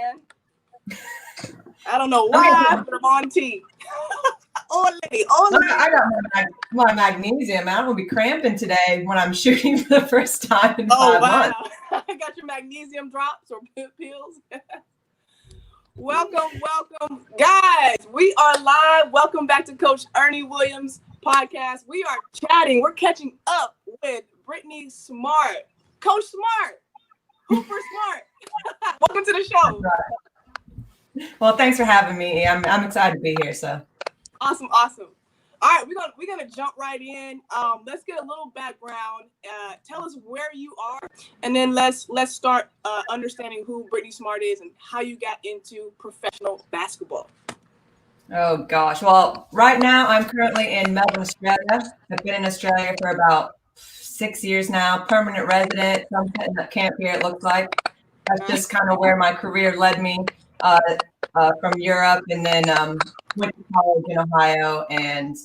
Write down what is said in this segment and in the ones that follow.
I don't know why, but I'm on T. Ole. I got my magnesium. I'm gonna be cramping today when I'm shooting for the first time in 5 months. I got your magnesium drops or pills. Welcome, guys. We are live. Welcome back to Coach Ernie Williams podcast. We are chatting. We're catching up with Brittany Smart, Coach Smart, Hooper Smart. Welcome to the show. Well, thanks for having me. I'm excited to be here. So awesome. All right, we're gonna jump right in. Let's get a little background. Tell us where you are, and then let's start understanding who Brittany Smart is and how you got into professional basketball. Oh gosh. Well, right now I'm currently in Melbourne, Australia. I've been in Australia for about 6 years now. Permanent resident. So I'm setting up camp here. It looks like that's just kind of where my career led me from Europe, and then went to college in Ohio and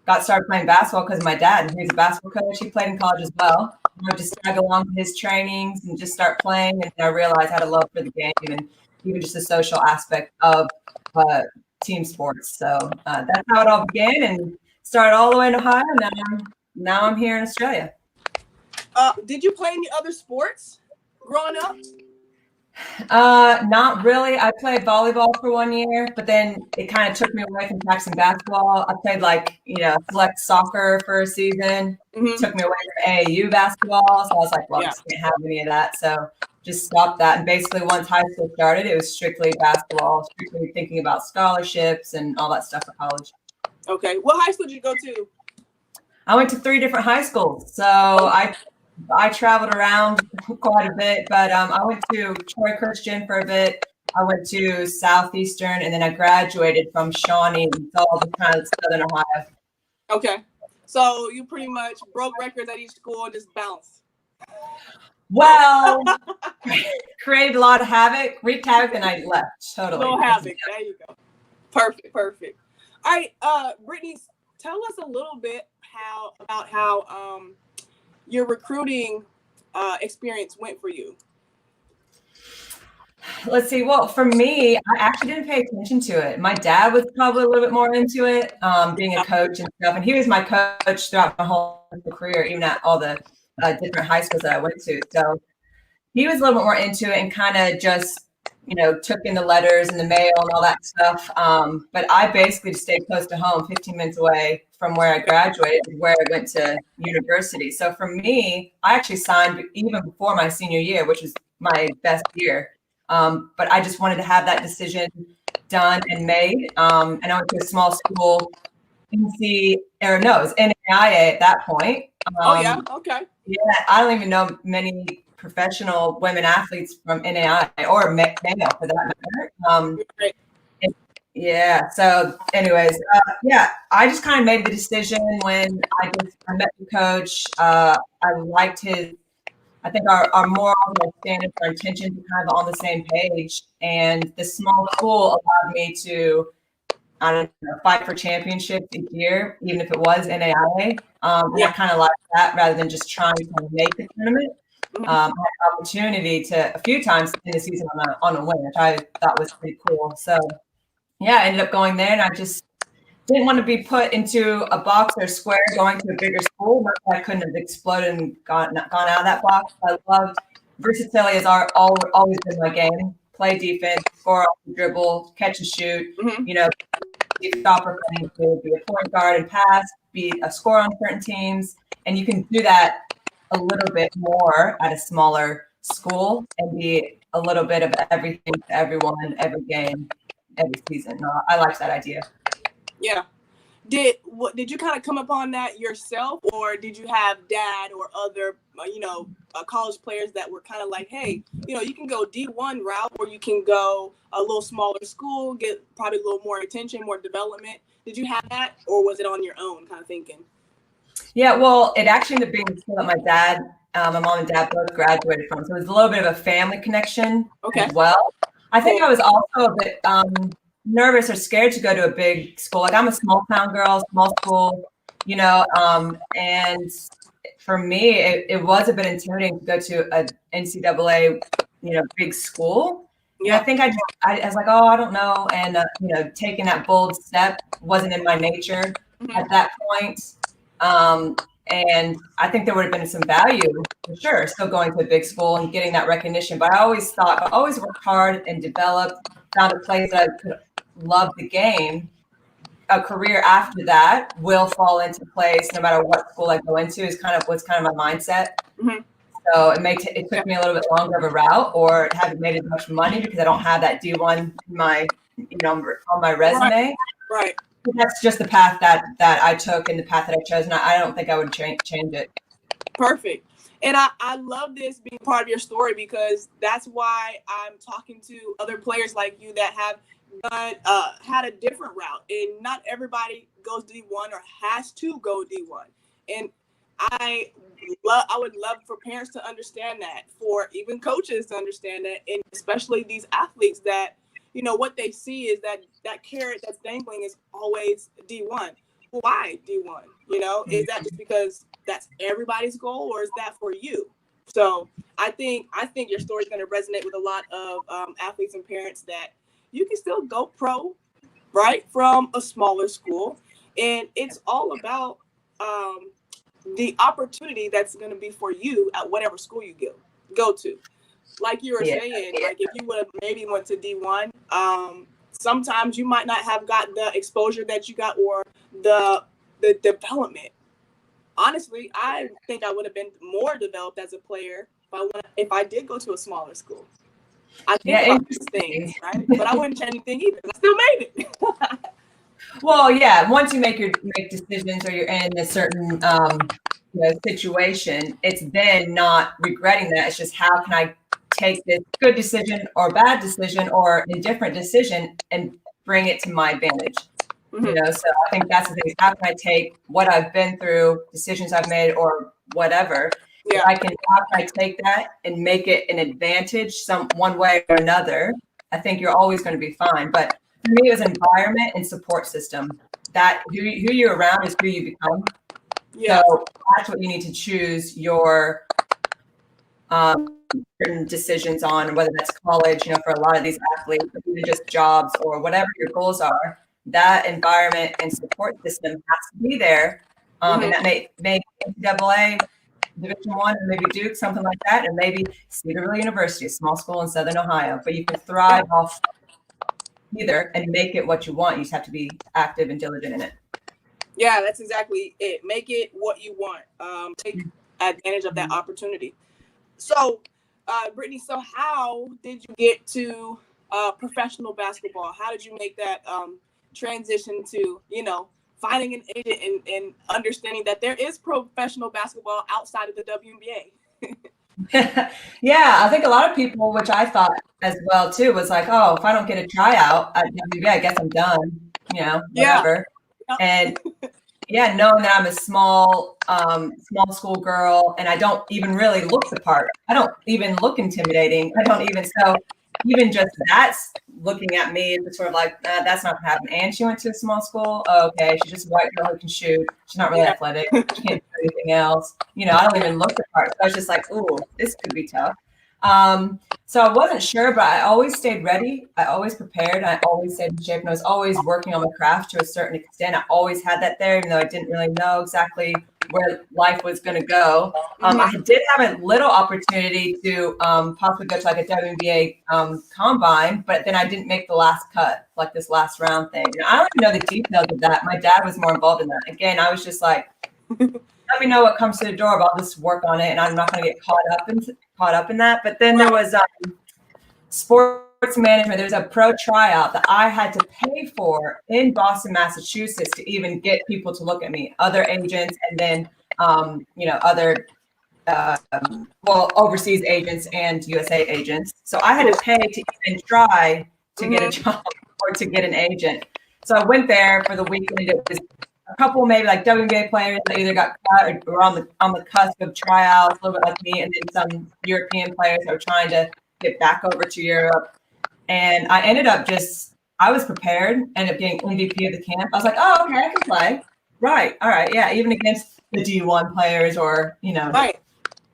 got started playing basketball because of my dad. He's a basketball coach. He played in college as well. I would just tag along to his trainings and just start playing. And I realized I had a love for the game and even just the social aspect of team sports. So that's how it all began, and started all the way in Ohio. Now I'm here in Australia. Did you play any other sports growing up? Not really. I played volleyball for 1 year, but then it kind of took me away from practicing basketball. I played select soccer for a season. Mm-hmm. Took me away from AAU basketball. So I was like, well, I just can't have any of that. So just stopped that. And basically once high school started, it was strictly basketball, strictly thinking about scholarships and all that stuff for college. Okay. What high school did you go to? I went to 3 different high schools. So I traveled around quite a bit, but I went to Troy Christian for a bit. I went to Southeastern, and then I graduated from Shawnee. It's all just kind of Southern Ohio. Okay. So you pretty much broke records at each school and just bounced. Well, created a lot of havoc, wreaked havoc, and I left. Totally. No havoc. There you go. Perfect. All right, Brittany, tell us a little bit about how your recruiting experience went for you. Let's see. Well, for me, I actually didn't pay attention to it. My dad was probably a little bit more into it, being a coach and stuff. And he was my coach throughout my whole career, even at all the different high schools that I went to. So he was a little bit more into it and kind of just, took in the letters and the mail and all that stuff. But I basically just stayed close to home, 15 minutes away from where I graduated, where I went to university. So for me, I actually signed even before my senior year, which was my best year. But I just wanted to have that decision done and made. And I went to a small school, it was NAIA at that point. Okay. Yeah, I don't even know many professional women athletes from NAIA or male for that matter. So anyways, I just kind of made the decision when I met the coach. I liked I think our morals, our standards, our intentions were kind of on the same page. And the small school allowed me to, fight for championships each year, even if it was NAIA. And I kind of liked that rather than just trying to make the tournament. I had the opportunity to a few times in the season on a win, which I thought was pretty cool. So I ended up going there, and I just didn't want to be put into a box or square going to a bigger school. Not that I couldn't have exploded and gone out of that box. I loved versatility has always been my game. Play defense, score off the dribble, catch and shoot. Mm-hmm. Be a stopper, be a point guard and pass, be a scorer on certain teams, and you can do that a little bit more at a smaller school and be a little bit of everything to everyone, every game, every season. I like that idea. Yeah. Did you kind of come upon that yourself, or did you have dad or other, college players that were kind of like, hey, you can go D1 route, or you can go a little smaller school, get probably a little more attention, more development. Did you have that, or was it on your own kind of thinking? Yeah, well, it actually ended up being the school that my mom and dad both graduated from. So it was a little bit of a family connection as well. I think I was also a bit nervous or scared to go to a big school. Like, I'm a small town girl, small school, and for me, it was a bit intimidating to go to an NCAA, big school. And I think I was like, oh, I don't know. And, taking that bold step wasn't in my nature at that point. And I think there would have been some value for sure, still going to a big school and getting that recognition. But I always thought, I always worked hard and developed, found a place that I could love the game. A career after that will fall into place no matter what school I go into is kind of my mindset. Mm-hmm. So it took me a little bit longer of a route, or it haven't made as much money because I don't have that D1 in my, on my resume. Right. But that's just the path that I took and the path that I chose, and I don't think I would change it. Perfect. And I love this being part of your story, because that's why I'm talking to other players like you that have had a different route, and not everybody goes D1 or has to go D1. And I would love for parents to understand that, for even coaches to understand that, and especially these athletes that, what they see is that carrot that's dangling is always D1. Why D1? Is that just because that's everybody's goal, or is that for you? So I think your story is going to resonate with a lot of athletes and parents, that you can still go pro, right, from a smaller school. And it's all about the opportunity that's going to be for you at whatever school you go to. Like you were saying, like if you would have maybe went to D1, sometimes you might not have got the exposure that you got, or the development. Honestly, I think I would have been more developed as a player if I did go to a smaller school. I think about these things, right? But I wouldn't change anything either. I still made it. Well, yeah. Once you make decisions, or you're in a certain situation, it's then not regretting that. It's just, how can I take this good decision or bad decision or indifferent decision and bring it to my advantage? Mm-hmm. So I think that's the thing. How can I take what I've been through, decisions I've made, or whatever? Yeah. How can I take that and make it an advantage one way or another? I think you're always going to be fine. But for me, it was environment and support system. That who you're around is who you become. Yeah. So that's what you need to choose your certain decisions on, whether that's college, for a lot of these athletes, or even just jobs or whatever your goals are. That environment and support system has to be there. And that may NCAA, Division I, and maybe Duke, something like that, and maybe Cedarville University, a small school in Southern Ohio. But you can thrive off either and make it what you want. You just have to be active and diligent in it. Yeah, that's exactly it. Make it what you want. Take advantage of that opportunity. So, Brittany, so how did you get to professional basketball? How did you make that transition to, finding an agent and understanding that there is professional basketball outside of the WNBA? Yeah, I think a lot of people, which I thought as well too, was like, oh, if I don't get a tryout at WNBA, I guess I'm done, whatever. Yeah. And yeah, knowing that I'm a small school girl, and I don't even really look the part. I don't even look intimidating. So even just that's looking at me is sort of like, that's not gonna happen. And she went to a small school. Oh, okay, she's just a white girl who can shoot. She's not really athletic. She can't do anything else. I don't even look the part. So I was just like, ooh, this could be tough. So I wasn't sure, but I always stayed ready. I always prepared. I always stayed in shape, and I was always working on my craft to a certain extent. I always had that there, even though I didn't really know exactly where life was going to go. I did have a little opportunity to possibly go to like a WNBA combine, but then I didn't make the last cut, like this last round thing. I don't even know the details of that. My dad was more involved in that. Again, I was just like, let me know what comes to the door, but I'll just work on it, and I'm not going to get caught up in that. But then there was sports management. There's a pro tryout that I had to pay for in Boston, Massachusetts, to even get people to look at me, other agents, and then other overseas agents and USA agents. So I had to pay to even try to get a job or to get an agent. So I went there for the weekend. It was a couple maybe like WNBA players that either got cut or were on the cusp of tryouts, a little bit like me, and then some European players that were trying to get back over to Europe. And I ended up I was prepared, ended up getting MVP of the camp. I was like, oh, okay, I can play. Right. All right. Yeah. Even against the D1 players, or, right.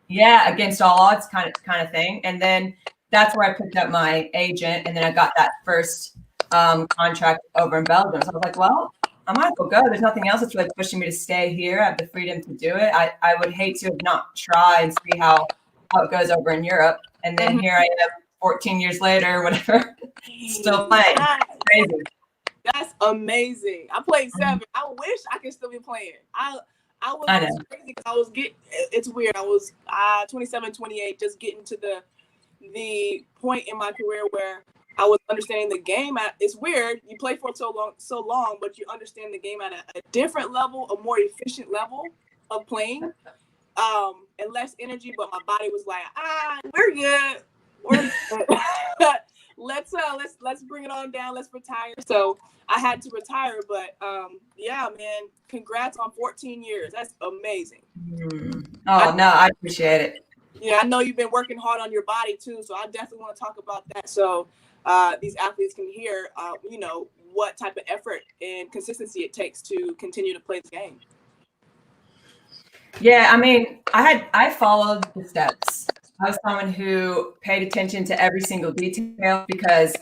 Yeah, against all odds kind of thing. And then that's where I picked up my agent, and then I got that first contract over in Belgium. So I was like, well, I might as well go. There's nothing else that's really pushing me to stay here. I have the freedom to do it. I would hate to not try and see how it goes over in Europe. And then here I am 14 years later, whatever, still playing. Crazy. That's amazing. I played 7. I wish I could still be playing. I was crazy because I was it's weird. I was 27, 28, just getting to the point in my career where I was understanding the game. It's weird. You play for so long, but you understand the game at a different level, a more efficient level of playing, and less energy. But my body was like, we're good. We're good. Let's bring it on down. Let's retire. So I had to retire, but yeah, man, congrats on 14 years. That's amazing. Oh, no, I appreciate it. Yeah, I know you've been working hard on your body too, so I definitely want to talk about that. So these athletes can hear, what type of effort and consistency it takes to continue to play the game. Yeah, I mean, I followed the steps. I was someone who paid attention to every single detail because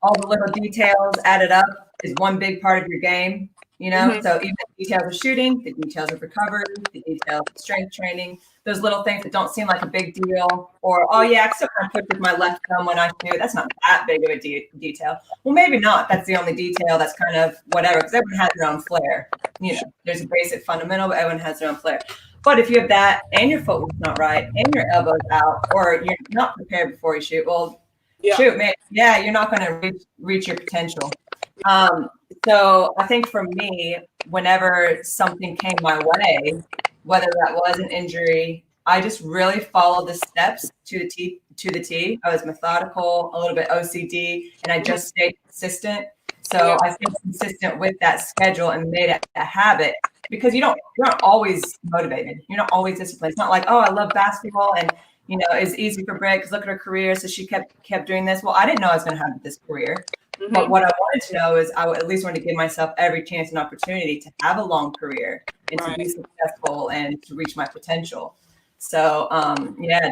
all the little details added up is one big part of your game, So even the details of shooting, the details of recovery, the details of strength training, those little things that don't seem like a big deal, or, oh yeah, I still kind of push with my left thumb when I shoot. That's not that big of a detail. Well, maybe not. That's the only detail. That's kind of whatever, because everyone has their own flair. There's a basic fundamental, but everyone has their own flair. But if you have that and your footwork's not right and your elbow's out or you're not prepared before you shoot, well, shoot, man, yeah, you're not going to reach your potential. So I think for me, whenever something came my way, whether that was an injury, I just really followed the steps to the T. I was methodical, a little bit OCD, and I just stayed consistent. So I stayed consistent with that schedule and made it a habit because you're not always motivated. You're not always disciplined. It's not like, oh, I love basketball and it's easy for Britt because look at her career. So she kept doing this. Well, I didn't know I was going to have this career. But what I wanted to know is I would at least want to give myself every chance and opportunity to have a long career and to be successful and to reach my potential. So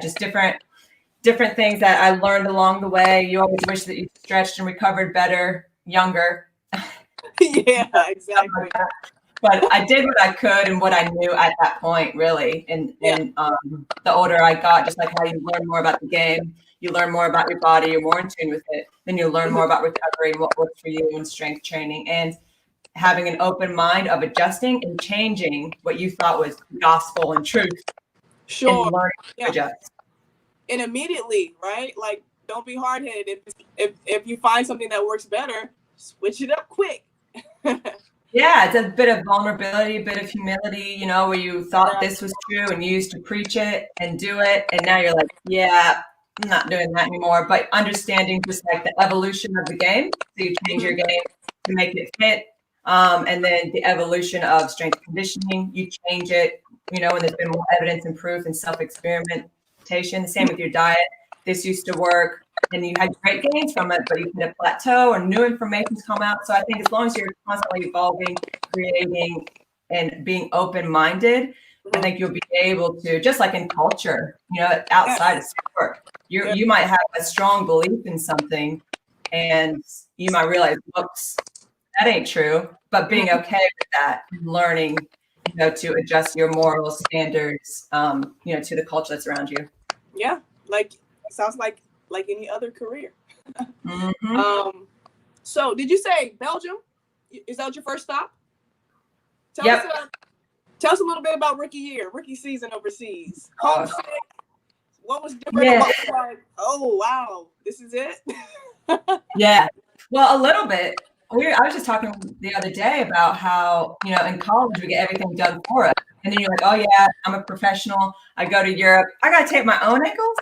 just different things that I learned along the way. You always wish that you stretched and recovered better, younger. Yeah, exactly. But I did what I could and what I knew at that point, really. And the older I got, just like how you learn more about the game, you learn more about your body, you're more in tune with it. Then you learn more about recovery and what works for you and strength training and having an open mind of adjusting and changing what you thought was gospel and truth. Sure. And learning to adjust. And immediately, right? Like, don't be hard-headed. If you find something that works better, switch it up quick. Yeah, it's a bit of vulnerability, a bit of humility, where you thought this was true and you used to preach it and do it. And now you're like, yeah, I'm not doing that anymore. But understanding just like the evolution of the game. So you change your game to make it fit. And then the evolution of strength conditioning, you change it, and there's been more evidence and proof and self-experimentation. The same with your diet. This used to work and you had great gains from it, but you hit a plateau or new information's come out. So I think as long as you're constantly evolving, creating, and being open-minded, I think you'll be able to, just like in culture, outside of sport, you might have a strong belief in something and you might realize, whoops, that ain't true. But being okay with that, learning, to adjust your moral standards, to the culture that's around you. Yeah, sounds like any other career. So did you say Belgium? Is that your first stop? Tell us a little bit about rookie season overseas. What was different about like, oh wow, this is it? Yeah. Well, a little bit. I was just talking the other day about how, in college we get everything done for us. And then you're like, oh yeah, I'm a professional. I go to Europe. I got to take my own ankles.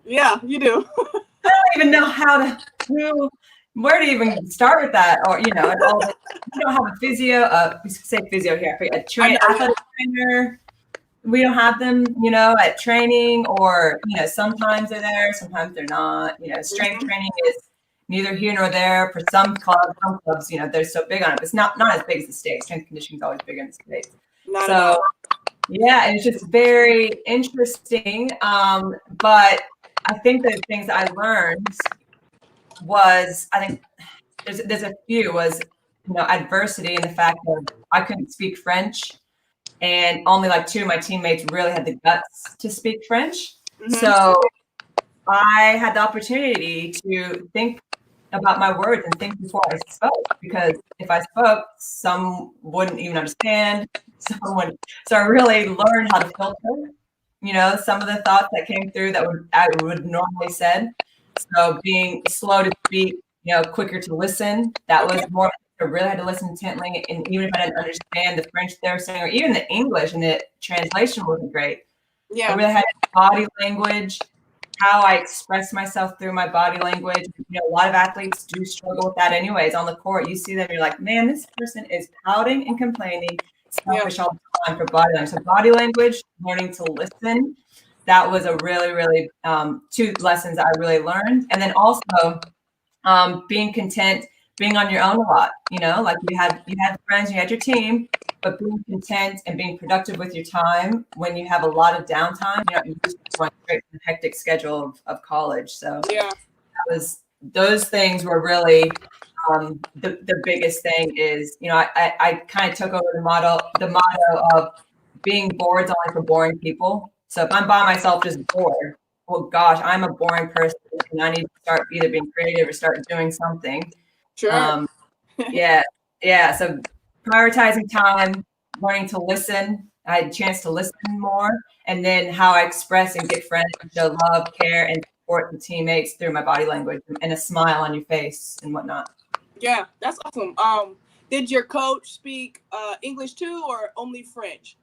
Yeah, you do. I don't even know where to even start with that. Or, you don't have a physio, we say physio here, a athletic trainer. We don't have them, at training or, sometimes they're there, sometimes they're not. Strength training is neither here nor there for some clubs. Some clubs, they're so big on it. But it's not as big as the States. Strength conditioning is always bigger in the States. Yeah, it's just very interesting. But I think the things I learned was, I think there's a few was, adversity and the fact that I couldn't speak French, and only like two of my teammates really had the guts to speak French. Mm-hmm. So I had the opportunity to think about my words and think before I spoke, because if I spoke, some wouldn't even understand. So I really learned how to filter, some of the thoughts that came through that I would normally said. So being slow to speak, quicker to listen. That was more. I really had to listen intently, and even if I didn't understand the French they were saying, or even the English, and the translation wasn't great. Yeah. I really had body language, how I express myself through my body language. A lot of athletes do struggle with that anyways. On the court, you see them, you're like, man, this person is pouting and complaining, selfish all the time for body language. So body language, learning to listen, that was a really, really two lessons I really learned. And then also being content, being on your own a lot, like you had friends, you had your team, but being content and being productive with your time when you have a lot of downtime, you're just going straight to the hectic schedule of college. So those things were really the biggest thing is, I kind of took over the motto of being bored is only for boring people. So if I'm by myself just bored, well, gosh, I'm a boring person and I need to start either being creative or start doing something. Sure. Yeah. So prioritizing time, learning to listen. I had a chance to listen more, and then how I express and get friends and show love, care, and support the teammates through my body language and a smile on your face and whatnot. Yeah, that's awesome. Did your coach speak English too, or only French?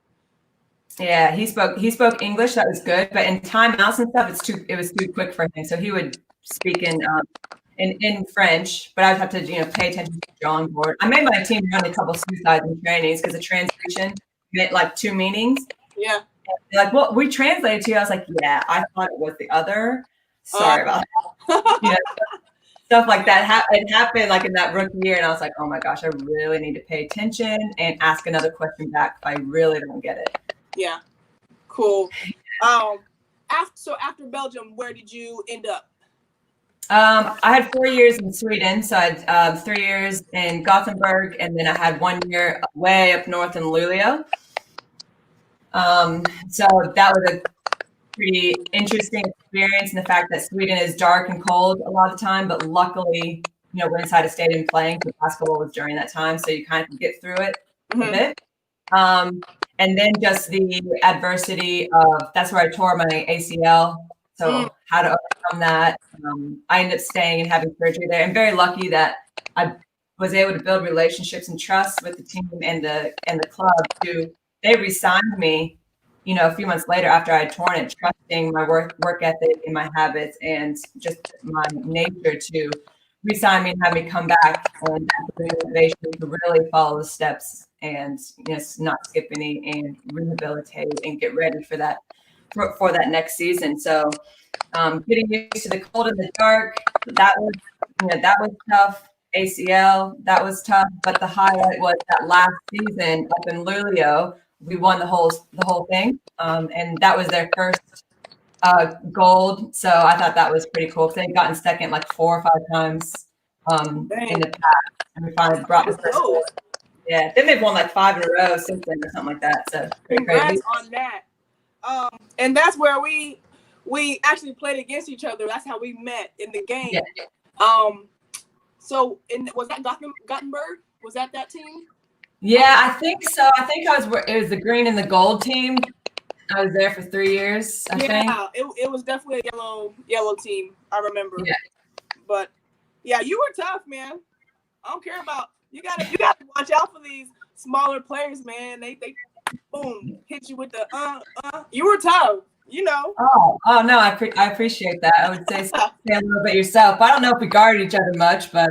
Yeah, he spoke English. That was good, but in timeouts and stuff, it was too quick for him. So he would speak in French, but I'd have to pay attention to the drawing board. I made my team run a couple suicides and trainings because the translation meant like two meanings. Yeah. They're like, well, we translated to you. I was like, yeah, I thought it was the other. Sorry about that. Stuff like that. It happened like in that rookie year, and I was like, oh my gosh, I really need to pay attention and ask another question back if I really don't get it. Yeah. Cool. After Belgium, where did you end up? I had 4 years in Sweden, so I had 3 years in Gothenburg, and then I had 1 year way up north in Luleå. So that was a pretty interesting experience in the fact that Sweden is dark and cold a lot of the time, but luckily, we're inside a stadium playing, because basketball was during that time, so you kind of get through it a bit. And then just the adversity of, that's where I tore my ACL. So how to overcome that. I ended up staying and having surgery there. I'm very lucky that I was able to build relationships and trust with the team and the club. They re-signed me, a few months later after I had torn it, trusting my work ethic and my habits and just my nature to re-sign me and have me come back and the motivation to really follow the steps and not skip any and rehabilitate and get ready for that next season. So getting used to the cold and the dark, that was tough. ACL, that was tough. But the highlight was that last season up in Luleå, we won the whole thing, and that was their first gold. So I thought that was pretty cool. They'd gotten second like 4 or 5 times in the past, and we finally brought the first gold. Yeah, then they've won like 5 in a row since then or something like that. So congrats on that. And that's where we actually played against each other. That's how we met in the game. Yeah. So was that Gothenburg? Was that team? Yeah, I think so. I think it was the green and the gold team. I was there for 3 years, I think. It was definitely a yellow team. I remember. Yeah. But yeah, you were tough, man. I don't care about you gotta watch out for these smaller players, man. They boom, hit you with the you were tough, Oh no, I appreciate that. I would say a little bit yourself. I don't know if we guarded each other much, but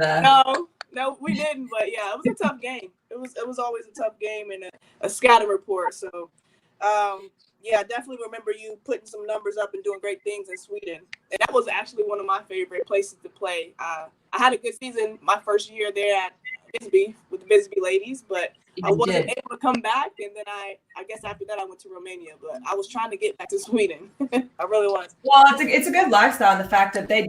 no, we didn't. But yeah, it was a tough game. It was always a tough game and a scouting report. So yeah, I definitely remember you putting some numbers up and doing great things in Sweden. And that was actually one of my favorite places to play. I had a good season my first year there at Bisbee with the Bisbee ladies, but Yeah, I wasn't did. able to come back. And then I guess after that I went to Romania, but I was trying to get back to Sweden. I really was. Well, it's a good lifestyle, and the fact that they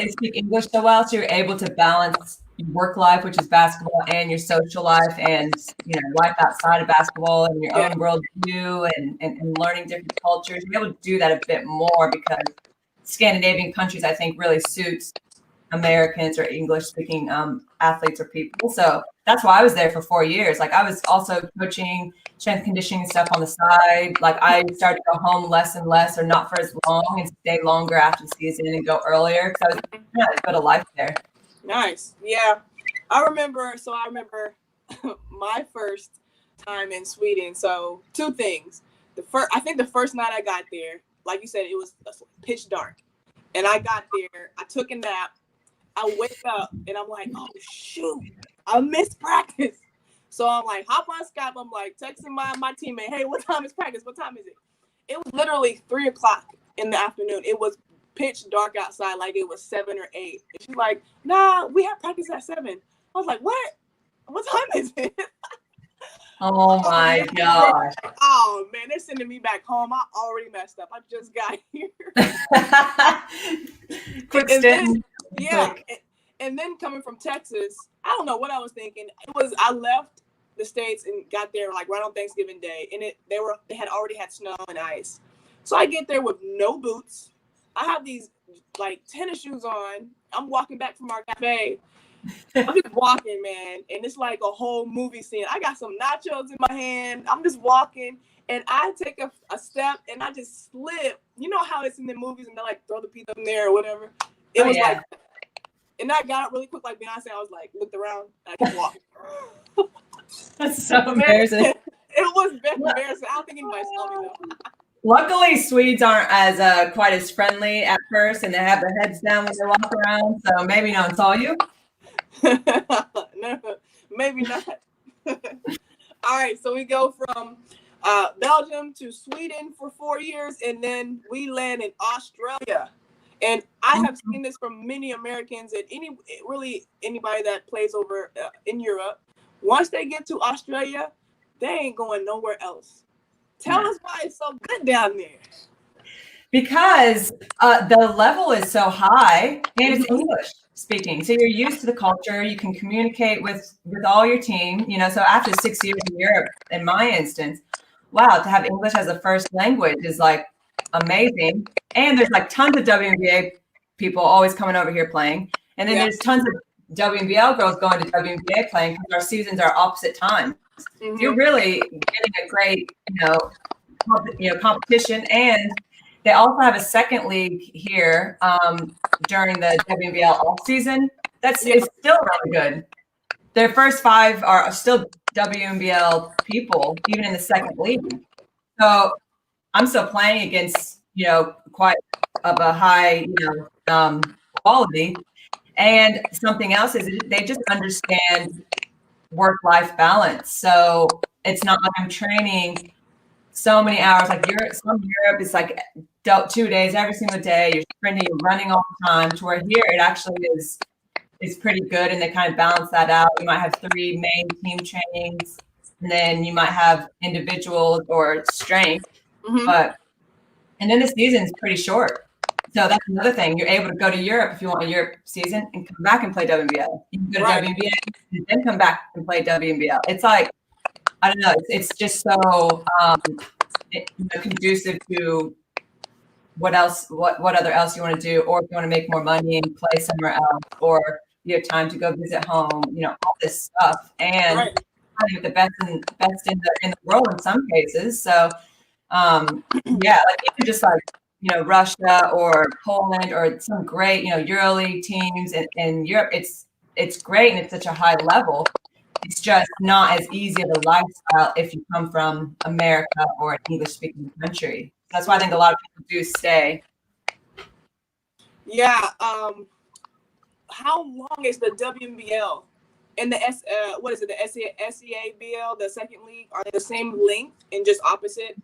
speak English so well, so you're able to balance your work life, which is basketball, and your social life, and life outside of basketball, and your Yeah. own worldview, and learning different cultures. You're able to do that a bit more because Scandinavian countries, I think, really suits Americans or English speaking athletes or people. So that's why I was there for 4 years. Like I was also coaching strength conditioning stuff on the side. Like I started to go home less and less, or not for as long, and stay longer after the season and go earlier. So I was got a life there. Nice. Yeah. I remember my first time in Sweden. So two things. I think the first night I got there, like you said, it was pitch dark. And I got there, I took a nap. I wake up and I'm like, oh shoot, I missed practice. So I'm like, hop on Skype. I'm like texting my teammate, hey, what time is practice? What time is it? It was literally 3:00 in the afternoon. It was pitch dark outside, like it was 7 or 8. And she's like, nah, we have practice at 7. I was like, what? What time is it? Oh my gosh. Oh man, they're sending me back home. I already messed up. I just got here. Quick And then, stint. yeah. And then coming from Texas, I don't know what I was thinking. I left the States and got there like right on Thanksgiving Day, and they had already had snow and ice. So I get there with no boots. I have these like tennis shoes on. I'm walking back from our cafe. I'm just walking, man, and it's like a whole movie scene. I got some nachos in my hand. I'm just walking, and I take a step, and I just slip. You know how it's in the movies, and they like throw the pizza in there or whatever. It was like, and I got up really quick, like Beyonce. I was like, looked around, and I kept walking. That's so embarrassing. It was embarrassing. I don't think anybody saw me though. Luckily, Swedes aren't as quite as friendly at first, and they have their heads down when they walk around. So maybe no one saw you. No, maybe not. All right, so we go from Belgium to Sweden for 4 years, and then we land in Australia. And I have seen this from many Americans and anybody that plays over in Europe. Once they get to Australia, they ain't going nowhere else. Tell us why it's so good down there. Because the level is so high, and it's English speaking. So you're used to the culture. You can communicate with all your team. So after 6 years in Europe, in my instance, wow, to have English as a first language is like amazing. And there's like tons of WNBA people always coming over here playing. And then there's tons of WNBL girls going to WNBA playing because our seasons are opposite times. Mm-hmm. So you're really getting a great, competition. And they also have a second league here during the WNBL off season. It's still really good. Their first 5 are still WNBL people, even in the second league. So I'm still playing against, quite of a high, quality. And something else is they just understand work-life balance. So it's not like I'm training so many hours. Like Europe is like 2 days every single day. You're sprinting, you're running all the time. To where here it actually is pretty good, and they kind of balance that out. You might have 3 main team trainings, and then you might have individuals or strength. Mm-hmm. And then the season's pretty short. So that's another thing. You're able to go to Europe if you want a Europe season and come back and play WNBL. You can go to WNBA and then come back and play WNBL. It's like, I don't know. It's just so conducive to what other else you want to do, or if you want to make more money and play somewhere else, or you have time to go visit home. All this stuff, and with the best in the world in some cases. So, like even just like Russia or Poland or some great EuroLeague teams in Europe. It's great, and it's such a high level. It's just not as easy of a lifestyle if you come from America or an English-speaking country. That's why I think a lot of people do stay. Yeah. How long is the WNBL and the the SEABL, the second league? Are they the same length and just opposite?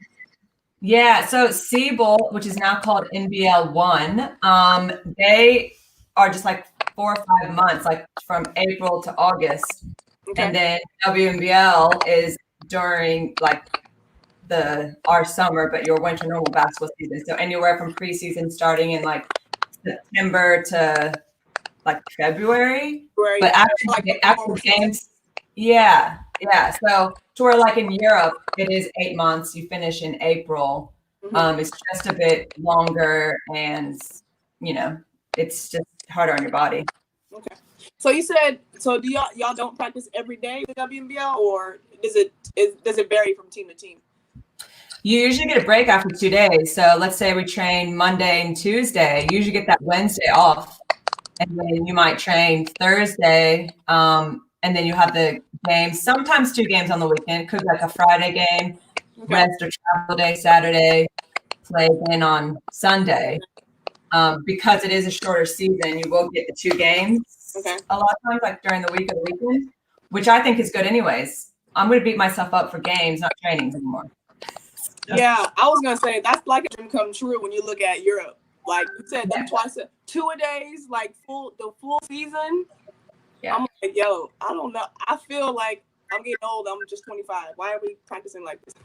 Yeah. So CBL, which is now called NBL 1, they are just like 4 or 5 months, like from April to August. Okay. And then WNBL is during like our summer, but your winter normal basketball season. So anywhere from preseason starting in like September to like February. Right. But after games, yeah. So to where like in Europe, it is 8 months. You finish in April. It's just a bit longer, and it's just harder on your body. Okay. So you said, so do y'all don't practice every day the WNBL, or does it vary from team to team? You usually get a break after 2 days. So let's say we train Monday and Tuesday. You usually get that Wednesday off, and then you might train Thursday, and then you have the games. Sometimes 2 games on the weekend. It could be like a Friday game, rest or travel day Saturday, play again on Sunday. Because it is a shorter season, you will get the 2 games a lot of times, like during the week or the weekend, which I think is good anyways. I'm going to beat myself up for games, not trainings anymore. Yeah, I was going to say, that's like a dream come true when you look at Europe. Like you said, that twice, 2-a-days, like the full season. Yeah. I'm like, yo, I don't know. I feel like I'm getting old. I'm just 25. Why are we practicing like this?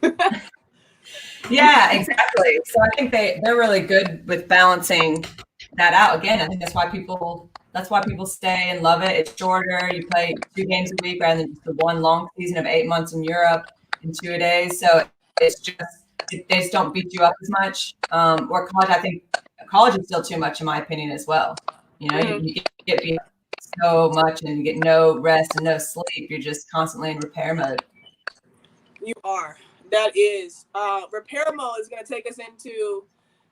Yeah, exactly. So I think they're really good with balancing that out. Again, I think that's why people stay and love it. It's shorter. You play 2 games a week rather than just the one long season of 8 months in Europe in 2-a-days. So it's just they just don't beat you up as much. Or college, I think college is still too much in my opinion as well. You get beat up so much and you get no rest and no sleep. You're just constantly in repair mode. You are. That is. Repair mode is going to take us into,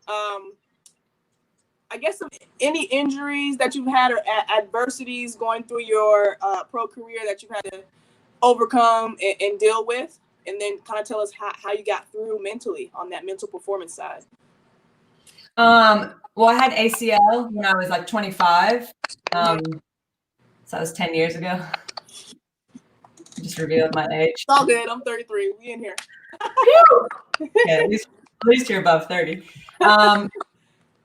I guess, any injuries that you've had or adversities going through your pro career that you've had to overcome and deal with, and then kind of tell us how you got through mentally on that mental performance side. Well, I had ACL when I was like 25. So that was 10 years ago. I just revealed my age. It's all good. I'm 33. We in here. Yeah, at least you're above 30. And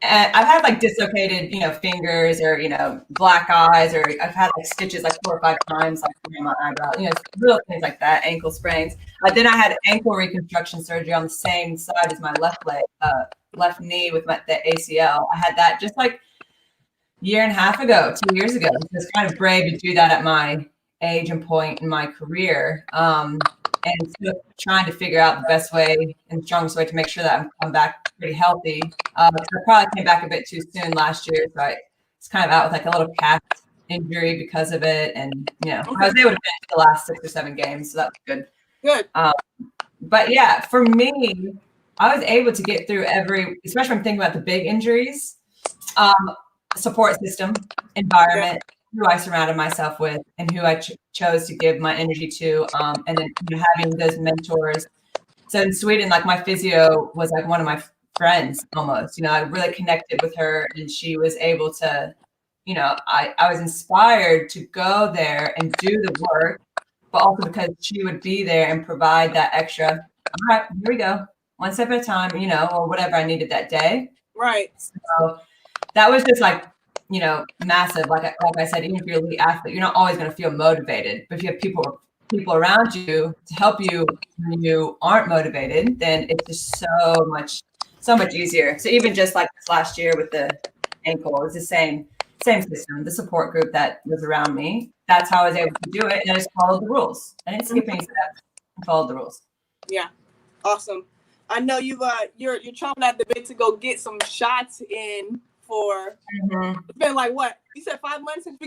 I've had like dislocated, fingers or, black eyes, or I've had like stitches like 4 or 5 times, like in my eyebrow, little things like that, ankle sprains. Then I had ankle reconstruction surgery on the same side as my left leg, left knee with the ACL. I had that just like 1.5 years ago, 2 years ago. It's kind of brave to do that at my age and point in my career. And still trying to figure out the best way and the strongest way to make sure that I'm back pretty healthy. I probably came back a bit too soon last year, so I was kind of out with like a little calf injury because of it. And I was able to finish the last 6 or 7 games, so that was good. Good. But yeah, for me, I was able to get through especially when I'm thinking about the big injuries, support system, environment. Who I surrounded myself with and who I chose to give my energy to, and then having those mentors. So in Sweden, like my physio was like one of my friends almost. I really connected with her, and she was able to, I was inspired to go there and do the work, but also because she would be there and provide that extra. All right, here we go, 1 step at a time, or whatever I needed that day. Right. So that was just like, massive. Like I said, even if you're an elite athlete, you're not always going to feel motivated. But if you have people around you to help you when you aren't motivated, then it's just so much easier. So even just like this last year with the ankle, it's the same system. The support group that was around me, that's how I was able to do it, and I just followed the rules. I didn't skip any steps. I followed the rules. Yeah, awesome. I know you're chomping at the bit to go get some shots in. It's been like what you said, 5 months since we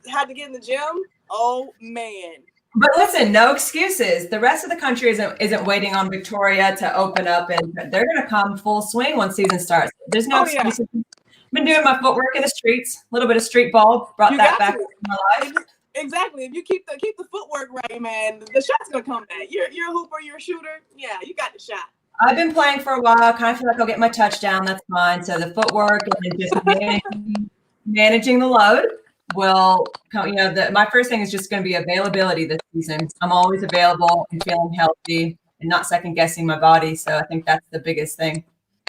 had to get in the gym. Oh man! But listen, no excuses. The rest of the country isn't waiting on Victoria to open up, and they're going to come full swing once season starts. There's no excuses. Yeah. I've been doing my footwork in the streets, a little bit of street ball, brought that back into my life. Exactly. If you keep the footwork right, man, the shot's gonna come back. You're a hooper, you're a shooter. Yeah, you got the shot. I've been playing for a while. Kind of feel like I'll get my touchdown. That's fine. So the footwork and just managing the load will come. My first thing is just going to be availability this season. I'm always available and feeling healthy and not second guessing my body. So I think that's the biggest thing.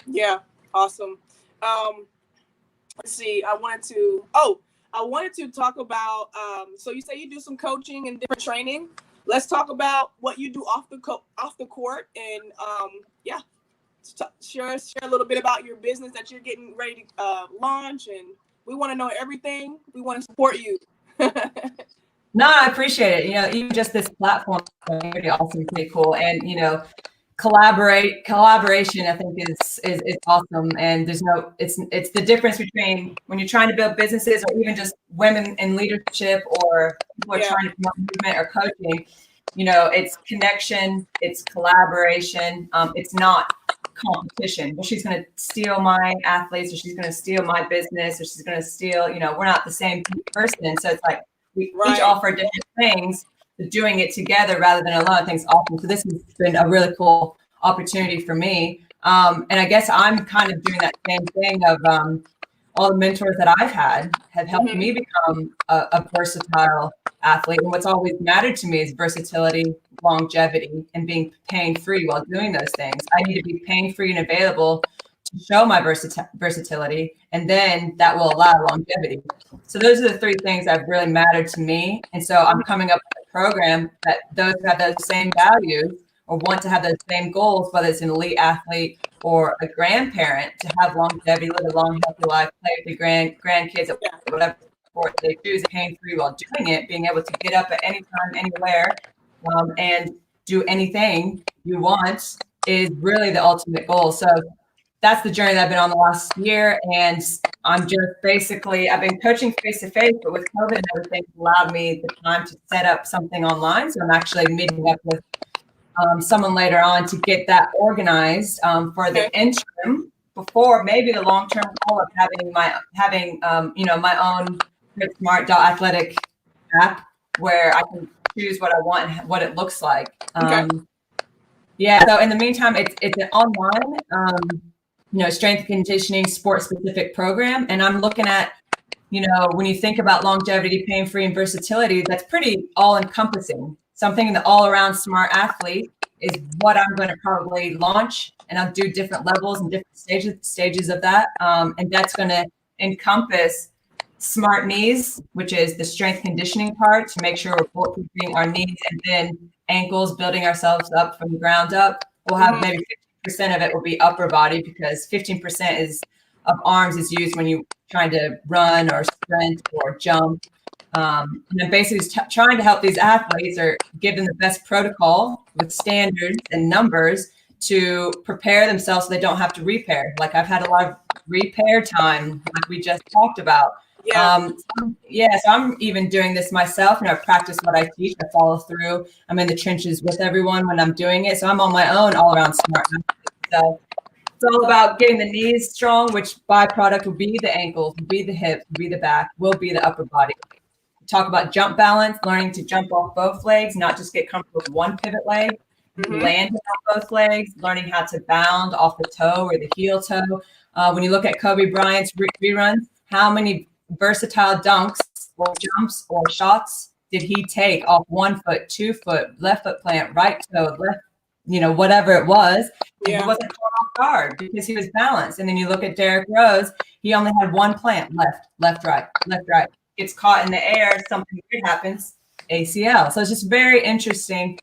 Yeah, awesome. Let's see. I wanted to talk about, so you say you do some coaching and different training. Let's talk about what you do off the court, and yeah, share a little bit about your business that you're getting ready to launch, and we want to know everything. We want to support you. No, I appreciate it. You know, even just this platform is pretty awesome, pretty cool. And, you know, collaboration, I think is awesome. And it's the difference between when you're trying to build businesses or even just women in leadership or people are trying to promote movement or coaching. You know, it's connection, it's collaboration. It's not competition. Well, she's going to steal my athletes, or she's going to steal my business, or she's going to steal, you know, we're not the same person. And so it's like, we each offer different things, but doing it together rather than alone, I think is awesome. So this has been a really cool opportunity for me. And I guess I'm kind of doing that same thing of all the mentors that I've had have helped me become a versatile athlete. And what's always mattered to me is versatility, longevity, and being pain-free while doing those things. I need to be pain-free and available to show my versatility, and then that will allow longevity. So those are the three things that have really mattered to me. And so I'm coming up with a program that those who have those same values or want to have those same goals, whether it's an elite athlete or a grandparent, to have longevity, live a long, healthy life, play with the grandkids, whatever sport they choose, pain-free while doing it, being able to get up at any time, anywhere, and do anything you want is really the ultimate goal. So that's the journey that I've been on the last year. And I'm just basically, I've been coaching face-to-face, but with COVID and everything, it's allowed me the time to set up something online. So I'm actually meeting up with someone later on to get that organized for the interim before maybe the long-term goal of having my own Smart Athletic app where I can choose what I want and what it looks like. Yeah. So in the meantime, it's an online, strength conditioning, sport-specific program, and I'm looking at, when you think about longevity, pain-free, and versatility, that's pretty all-encompassing. Something the all-around smart athlete is what I'm going to probably launch, and I'll do different levels and different stages of that, and that's going to encompass smart knees, which is the strength conditioning part to make sure we're bulletproofing our knees, and then ankles, building ourselves up from the ground up. We'll have maybe 50% of it will be upper body, because 15% of arms is used when you're trying to run or sprint or jump. And then basically trying to help these athletes or give them the best protocol with standards and numbers to prepare themselves so they don't have to repair. Like I've had a lot of repair time, like we just talked about. So I'm even doing this myself, and I practice what I teach. I follow through. I'm in the trenches with everyone when I'm doing it. So I'm on my own all around smart. So it's all about getting the knees strong, which byproduct will be the ankles, will be the hips, will be the back, will be the upper body. Talk about jump balance, learning to jump off both legs, not just get comfortable with one pivot leg, land off both legs, learning how to bound off the toe or the heel toe. When you look at Kobe Bryant's reruns, how many versatile dunks or jumps or shots did he take off 1 foot, 2 foot, left foot plant, right toe, left, whatever it was. He wasn't caught off guard because he was balanced. And then you look at Derrick Rose, he only had one plant, left, right. Gets caught in the air, something weird happens, ACL. So it's just very interesting.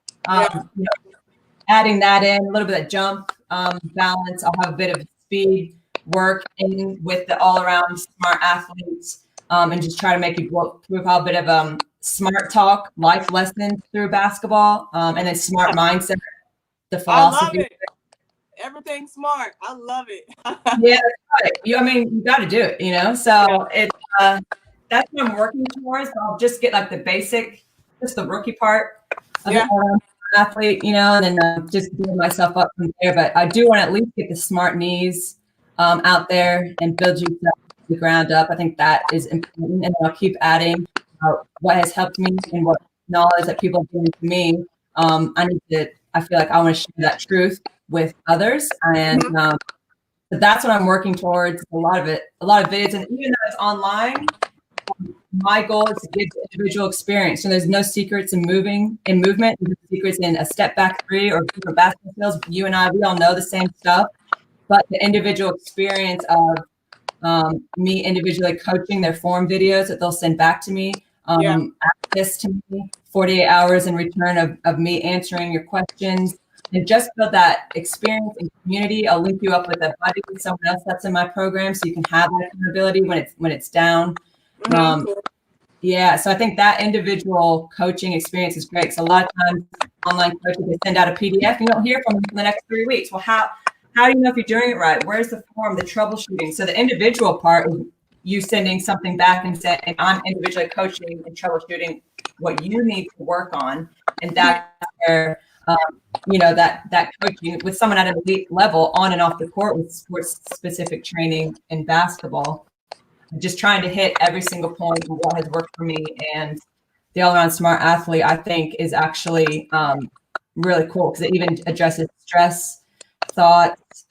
Adding that in, a little bit of jump balance. I'll have a bit of speed work in with the all-around smart athletes, and just try to make you go through a bit of smart talk, life lessons through basketball, and then smart mindset, the philosophy. I love it. Everything smart. I love it. Yeah, you got to do it, So it's that's what I'm working towards. I'll just get like the basic, just the rookie part of the athlete, and then just build myself up from there. But I do want to at least get the smart knees out there and build you from the ground up. I think that is important, and I'll keep adding what has helped me and what knowledge that people have given to me. I feel like I want to share that truth with others, and so that's what I'm working towards. A lot of vids, and even though it's online, my goal is to give the individual experience. So there's no secrets in movement. There's no secrets in a step back three or basketball skills. You and I, we all know the same stuff, but the individual experience of me individually coaching their form videos that they'll send back to me, access to me, 48 hours in return of me answering your questions, and just build that experience and community. I'll link you up with a buddy, with someone else that's in my program, so you can have that accountability when it's down. Yeah, so I think that individual coaching experience is great. So a lot of times online coaches, they send out a PDF, you don't hear from them for the next 3 weeks. Well, how do you know if you're doing it right? Where's the form, the troubleshooting? So the individual part is you sending something back and saying, I'm individually coaching and troubleshooting what you need to work on. And that's where, that coaching with someone at an elite level on and off the court with sports specific training in basketball, just trying to hit every single point of what has worked for me. And the All-Around Smart Athlete, I think, is actually really cool because it even addresses stress, thoughts,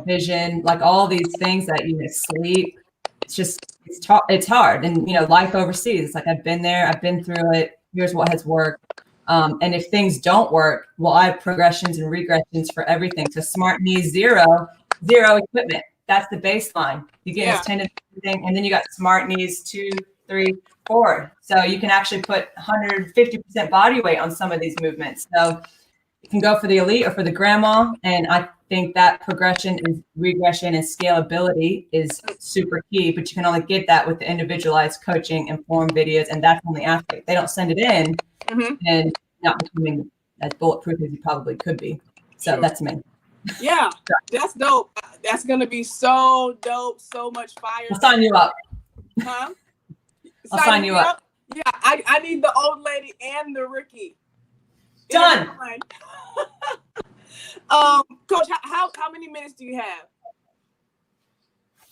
vision, like all these things that, sleep. It's hard. And, life overseas, it's like, I've been there, I've been through it. Here's what has worked. And if things don't work, well, I have progressions and regressions for everything. So Smart Knees zero equipment. That's the baseline. You get his tendon, and then you got Smart Knees 2, 3, 4. So you can actually put 150% body weight on some of these movements. So you can go for the elite or for the grandma. And I think that progression and regression and scalability is super key, but you can only get that with the individualized coaching and form videos. And that's on the athlete. They don't send it in and not becoming as bulletproof as you probably could be. So that's me. Yeah, that's dope. That's going to be so dope. So much fire. I'll sign you up. Huh? I'll sign you up. Yeah, I need the old lady and the rookie. Done. Coach, how many minutes do you have?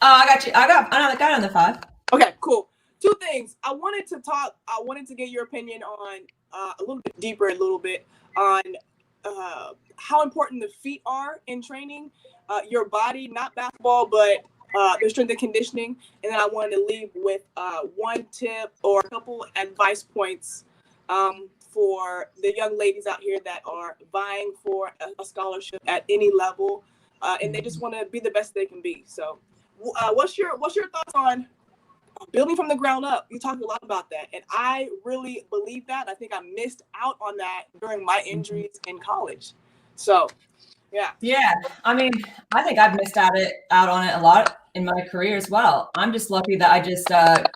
I got you. I got on the 5. Okay, cool. 2 things. I wanted to get your opinion on a little bit deeper, on how important the feet are in training your body, not basketball, but the strength and conditioning. And then I wanted to leave with one tip or a couple advice points for the young ladies out here that are vying for a scholarship at any level, and they just want to be the best they can be. So what's your thoughts on building from the ground up? You talked a lot about that, and I really believe that. I think I missed out on that during my injuries in college. So, yeah. I mean, I think I've missed out on it a lot in my career as well. I'm just lucky that I just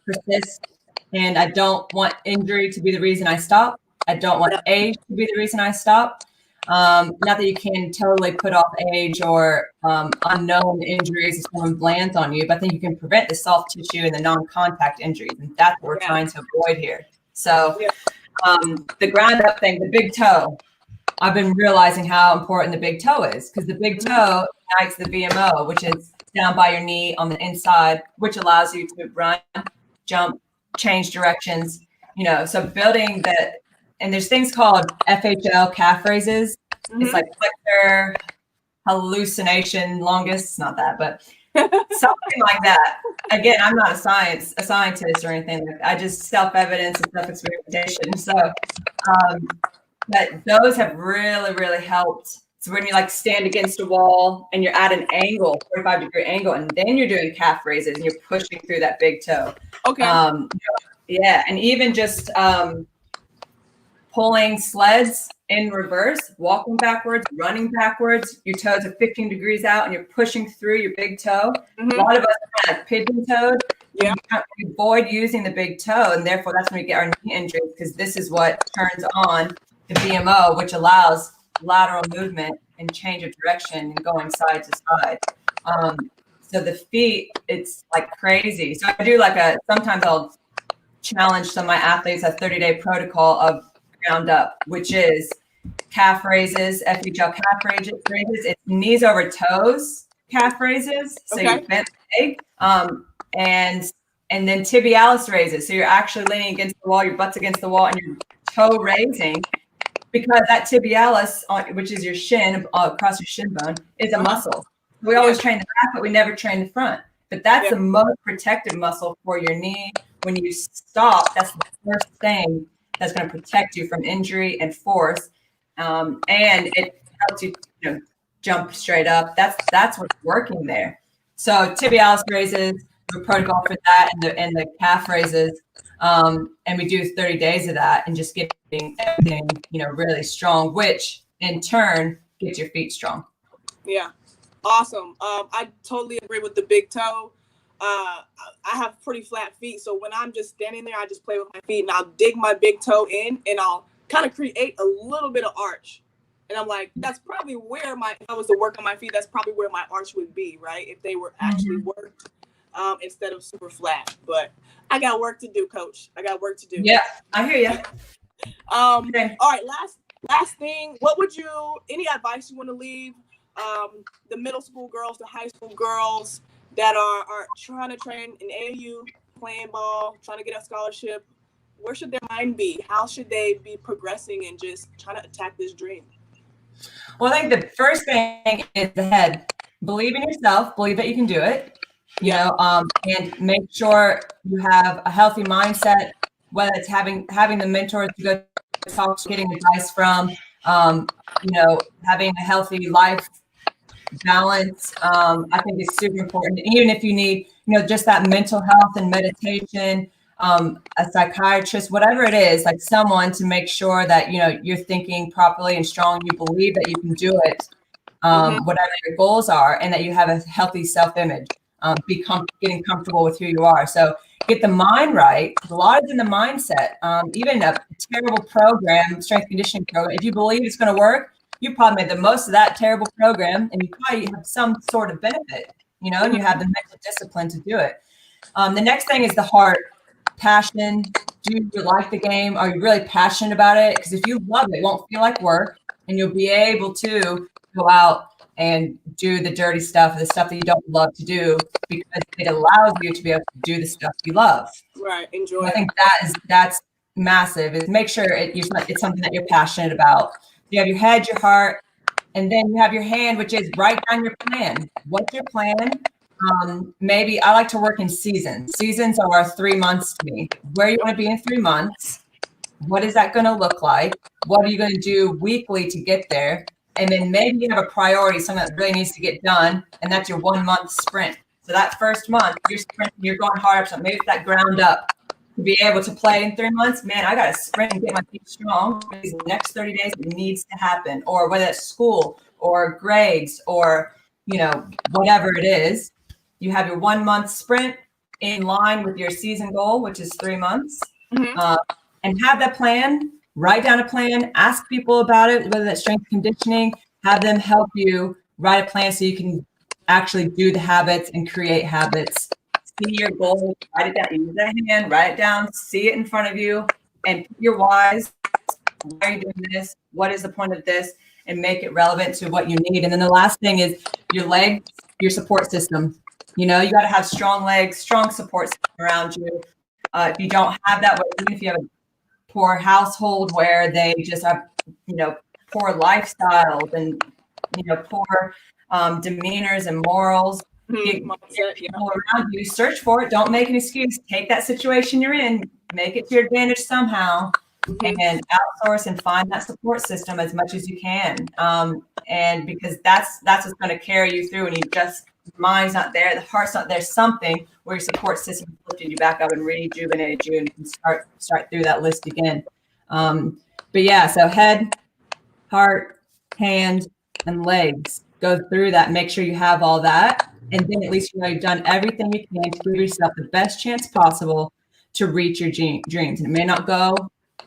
persist, and I don't want injury to be the reason I stop. I don't want age to be the reason I stop. Not that you can totally put off age or unknown injuries if someone lands on you, but I think you can prevent the soft tissue and the non-contact injuries, and that's what we're trying to avoid here. So the ground up thing, the big toe, I've been realizing how important the big toe is, because the big toe unites the VMO, which is down by your knee on the inside, which allows you to run, jump, change directions, so building that. And there's things called FHL calf raises. It's like flexor, hallucination, longest. It's not that, but something like that. Again, I'm not a scientist or anything. I just self-evidence and self-experimentation. So, but those have really, really helped. So when you stand against a wall and you're at an angle, 45-degree angle, and then you're doing calf raises and you're pushing through that big toe. Okay. And even just pulling sleds in reverse, walking backwards, running backwards, your toes are 15 degrees out and you're pushing through your big toe. A lot of us are kind of pigeon-toed. Yeah. We avoid using the big toe, and therefore that's when we get our knee injuries, because this is what turns on the VMO, which allows lateral movement and change of direction and going side to side. So the feet, it's like crazy. So I do sometimes I'll challenge some of my athletes a 30-day protocol of ground up, which is calf raises, FHL calf raises. It's knees over toes calf raises. So you bent the leg, and then tibialis raises. So you're actually leaning against the wall, your butt's against the wall, and your toe raising, because that tibialis, which is your shin, across your shin bone, is a muscle. We always train the back, but we never train the front. But that's the most protective muscle for your knee. When you stop, that's the first thing that's going to protect you from injury and force, and it helps you, jump straight up. That's what's working there. So tibialis raises, a protocol for that and the calf raises. And we do 30 days of that and just getting everything, really strong, which in turn gets your feet strong. Yeah. Awesome. I totally agree with the big toe. I have pretty flat feet, so when I'm just standing there, I just play with my feet and I'll dig my big toe in and I'll kind of create a little bit of arch. And I'm like, that's probably where if I was to work on my feet, that's probably where my arch would be, right? If they were actually worked instead of super flat. But I got work to do, Coach. I got work to do. Yeah, I hear you. Okay. All right, last thing. Any advice you want to leave the middle school girls, the high school girls that are trying to train in AAU, playing ball, trying to get a scholarship? Where should their mind be? How should they be progressing and just trying to attack this dream? Well, I think the first thing is the head. Believe in yourself. Believe that you can do it. And make sure you have a healthy mindset. Whether it's having the mentors to go talk to, getting advice from, having a healthy life balance. I think is super important. Even if you need, just that mental health and meditation. A psychiatrist, whatever it is, like someone to make sure that you're thinking properly and strong. You believe that you can do it, whatever your goals are, and that you have a healthy self-image. Getting comfortable with who you are. So get the mind right. A lot is in the mindset. Even a terrible program, strength conditioning program, if you believe it's going to work, you probably made the most of that terrible program, and you probably have some sort of benefit. And you have the mental discipline to do it. The next thing is the heart. Passion. Do you like the game? Are you really passionate about it? Because if you love it, it won't feel like work, and you'll be able to go out and do the dirty stuff, the stuff that you don't love to do, because it allows you to be able to do the stuff you love. Right. Enjoy. I think that's massive. Is make sure it's something that you're passionate about. You have your head, your heart, and then you have your hand, which is write down your plan. What's your plan? Maybe I like to work in seasons. Seasons are 3 months to me. Where you want to be in 3 months? What is that going to look like? What are you going to do weekly to get there? And then maybe you have a priority, something that really needs to get done, and that's your 1 month sprint. So that first month, you're sprinting, you're going hard. So maybe it's that ground up to be able to play in 3 months. Man, I got to sprint and get my feet strong. These next 30 days, it needs to happen. Or whether it's school or grades or whatever it is. You have your 1 month sprint in line with your season goal, which is 3 months, and have that plan. Write down a plan. Ask people about it, whether that's strength conditioning. Have them help you write a plan so you can actually do the habits and create habits. See your goal. Write it down. Use that hand. Write it down. See it in front of you, and put your whys. Why are you doing this? What is the point of this? And make it relevant to what you need. And then the last thing is your legs, your support system. You got to have strong legs, strong support system around you. If you don't have that, even if you have a poor household where they just have, poor lifestyles and, poor demeanors and morals, get people around you, search for it. Don't make an excuse. Take that situation you're in, make it to your advantage somehow, and outsource and find that support system as much as you can. And because that's what's going to carry you through, and your mind's not there, the heart's not there, something where your support system lifted you back up and rejuvenated you, and you can start through that list again. But yeah, so head, heart, hand, and legs. Go through that. Make sure you have all that, and then at least you've done everything you can to give yourself the best chance possible to reach your dreams. And it may not go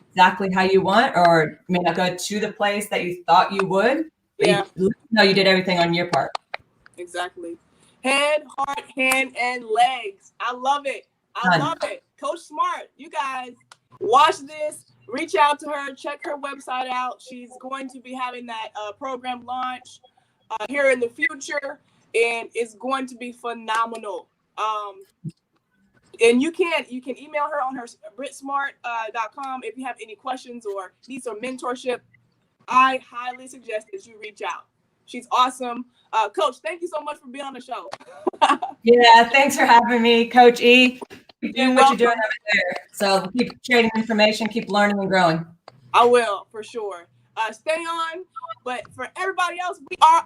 exactly how you want, or it may not go to the place that you thought you would. But you did everything on your part. Exactly. Head, heart, hand, and legs. I love it. I love it. Coach Smart, you guys watch this. Reach out to her. Check her website out. She's going to be having that program launch here in the future, and it's going to be phenomenal. And you can email her on her britsmart.com if you have any questions or need some mentorship. I highly suggest that you reach out. She's awesome. Coach, thank you so much for being on the show. Yeah, thanks for having me, Coach E. Keep doing what you're doing over there. So keep trading information, keep learning and growing. I will, for sure. Stay on. But for everybody else, we are